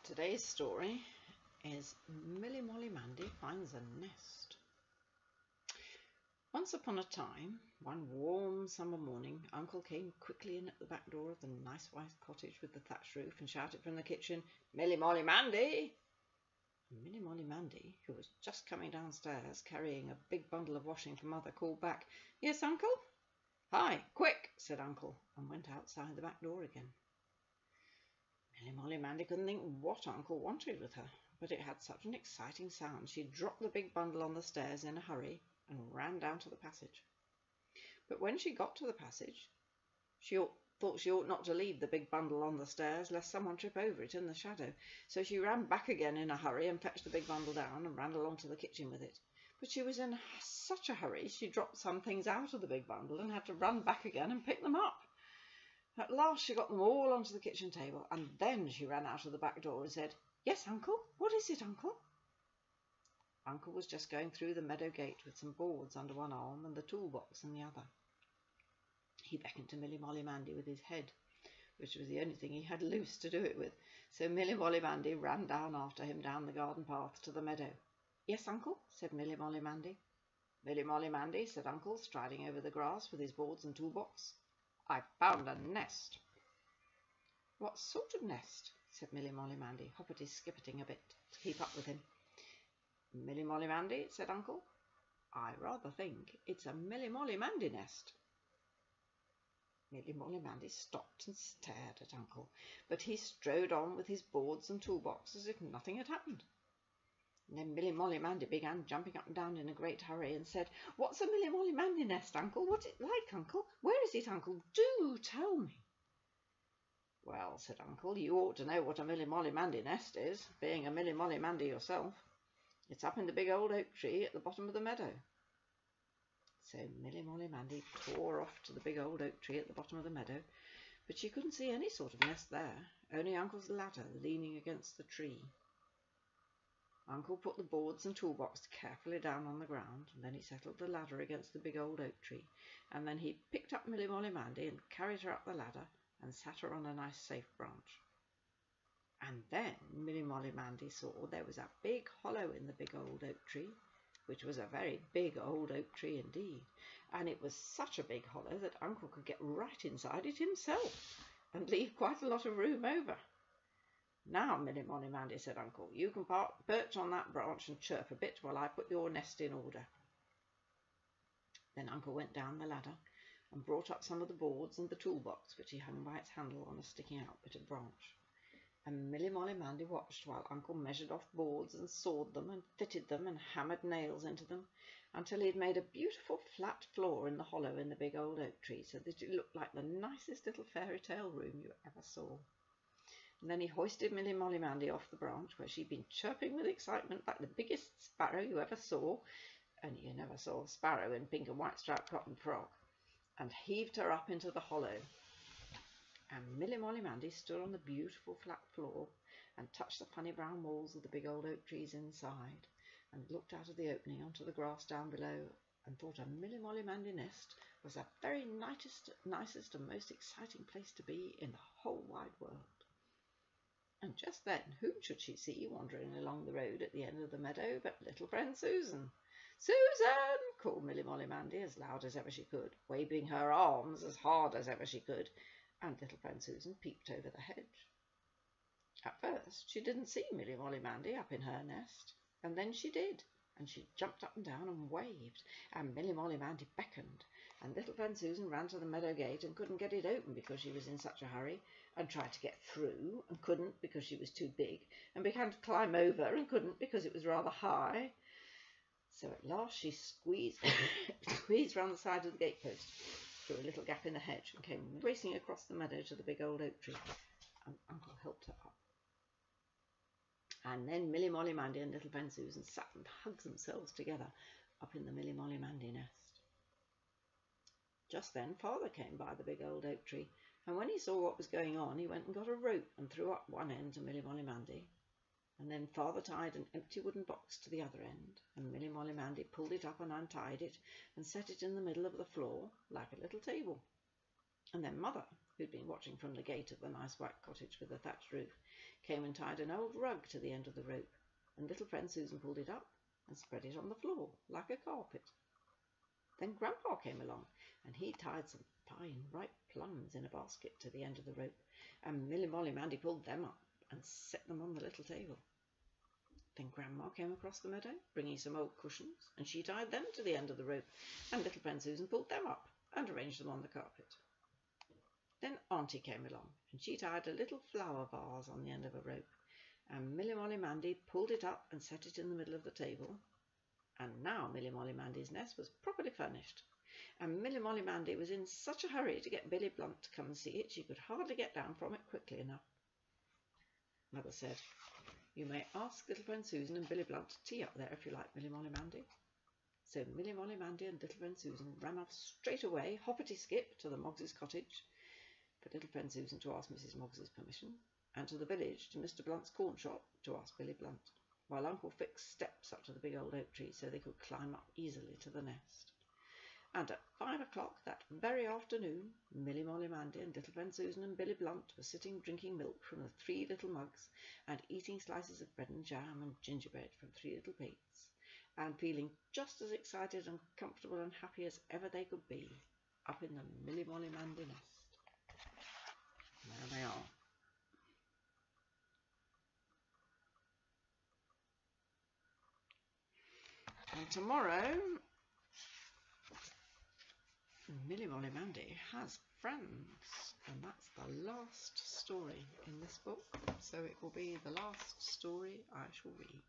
Today's story is Milly Molly Mandy Finds a Nest. Once upon a time, one warm summer morning, Uncle came quickly in at the back door of the nice white cottage with the thatched roof and shouted from the kitchen, "Milly Molly Mandy!" Milly Molly Mandy, who was just coming downstairs carrying a big bundle of washing for Mother, called back, "Yes, Uncle?" "Hi, quick," said Uncle, and went outside the back door again. Milly Molly Mandy couldn't think what Uncle wanted with her, but it had such an exciting sound she dropped the big bundle on the stairs in a hurry and ran down to the passage. But when she got to the passage, she thought she ought not to leave the big bundle on the stairs lest someone trip over it in the shadow, so she ran back again in a hurry and fetched the big bundle down and ran along to the kitchen with it. But she was in such a hurry she dropped some things out of the big bundle and had to run back again and pick them up. At last she got them all onto the kitchen table, and then she ran out of the back door and said, "Yes, Uncle? What is it, Uncle?" Uncle was just going through the meadow gate with some boards under one arm and the toolbox in the other. He beckoned to Milly Molly Mandy with his head, which was the only thing he had loose to do it with, so Milly Molly Mandy ran down after him down the garden path to the meadow. "Yes, Uncle?" said Milly Molly Mandy. "Milly Molly Mandy," said Uncle, striding over the grass with his boards and toolbox, "I've found a nest." "What sort of nest?" said Milly Molly Mandy, hoppity-skippeting a bit to keep up with him. "Milly Molly Mandy," said Uncle, "I rather think it's a Milly Molly Mandy nest." Milly Molly Mandy stopped and stared at Uncle, but he strode on with his boards and toolbox as if nothing had happened. And then Milly Molly Mandy began jumping up and down in a great hurry and said, "What's a Milly Molly Mandy nest, Uncle? What's it like, Uncle? Where is it, Uncle? Do tell me." "Well," said Uncle, "you ought to know what a Milly Molly Mandy nest is, being a Milly Molly Mandy yourself. It's up in the big old oak tree at the bottom of the meadow." So Milly Molly Mandy tore off to the big old oak tree at the bottom of the meadow, but she couldn't see any sort of nest there, only Uncle's ladder leaning against the tree. Uncle put the boards and toolbox carefully down on the ground, and then he settled the ladder against the big old oak tree, and then he picked up Milly Molly Mandy and carried her up the ladder and sat her on a nice safe branch. And then Milly Molly Mandy saw there was a big hollow in the big old oak tree, which was a very big old oak tree indeed, and it was such a big hollow that Uncle could get right inside it himself and leave quite a lot of room over. "Now, Milly Molly Mandy," said Uncle, "you can perch on that branch and chirp a bit while I put your nest in order." Then Uncle went down the ladder and brought up some of the boards and the toolbox, which he hung by its handle on a sticking out bit of branch. And Milly Molly Mandy watched while Uncle measured off boards and sawed them and fitted them and hammered nails into them until he had made a beautiful flat floor in the hollow in the big old oak tree, so that it looked like the nicest little fairy tale room you ever saw. And then he hoisted Milly Molly Mandy off the branch, where she'd been chirping with excitement like the biggest sparrow you ever saw, only you never saw a sparrow in pink and white striped cotton frock, and heaved her up into the hollow. And Milly Molly Mandy stood on the beautiful flat floor and touched the funny brown walls of the big old oak trees inside, and looked out of the opening onto the grass down below, and thought a Milly Molly Mandy nest was the very nicest and most exciting place to be in the whole wide world. And just then, whom should she see wandering along the road at the end of the meadow but little friend Susan? "Susan!" called Milly Molly Mandy as loud as ever she could, waving her arms as hard as ever she could, and little friend Susan peeped over the hedge. At first she didn't see Milly Molly Mandy up in her nest, and then she did, and she jumped up and down and waved, and Milly Molly Mandy beckoned, and little friend Susan ran to the meadow gate and couldn't get it open because she was in such a hurry, and tried to get through and couldn't because she was too big, and began to climb over and couldn't because it was rather high. So at last she squeezed round the side of the gatepost through a little gap in the hedge and came racing across the meadow to the big old oak tree, and Uncle helped her up. And then Milly Molly Mandy and little friend Susan sat and hugged themselves together up in the Milly Molly Mandy nest. Just then Father came by the big old oak tree, and when he saw what was going on, he went and got a rope and threw up one end to Milly Molly Mandy, and then Father tied an empty wooden box to the other end, and Milly Molly Mandy pulled it up and untied it and set it in the middle of the floor like a little table. And then Mother who'd been watching from the gate of the nice white cottage with the thatched roof, came and tied an old rug to the end of the rope, and little friend Susan pulled it up and spread it on the floor like a carpet. Then Grandpa came along, and he tied some fine ripe plums in a basket to the end of the rope, and MillyMollyMandy pulled them up and set them on the little table. Then Grandma came across the meadow, bringing some old cushions, and she tied them to the end of the rope, and little friend Susan pulled them up and arranged them on the carpet. Then Auntie came along, and she tied a little flower vase on the end of a rope, and MillyMollyMandy pulled it up and set it in the middle of the table. And now MillyMollyMandy's nest was properly furnished, and MillyMollyMandy was in such a hurry to get Billy Blunt to come and see it, she could hardly get down from it quickly enough. Mother said, "You may ask little friend Susan and Billy Blunt to tea up there if you like, MillyMollyMandy." So MillyMollyMandy and little friend Susan ran off straight away, hoppity-skip, to the Moggs' cottage, for little friend Susan to ask Mrs. Moggs' permission, and to the village to Mr. Blunt's corn shop to ask Billy Blunt, while Uncle fixed steps up to the big old oak tree so they could climb up easily to the nest. And at 5 o'clock that very afternoon, MillyMollyMandy and little friend Susan and Billy Blunt were sitting drinking milk from the 3 little mugs, and eating slices of bread and jam and gingerbread from 3 little plates, and feeling just as excited and comfortable and happy as ever they could be, up in the MillyMollyMandy nest. There they are. And tomorrow, MillyMollyMandy has friends, and that's the last story in this book, so it will be the last story I shall read.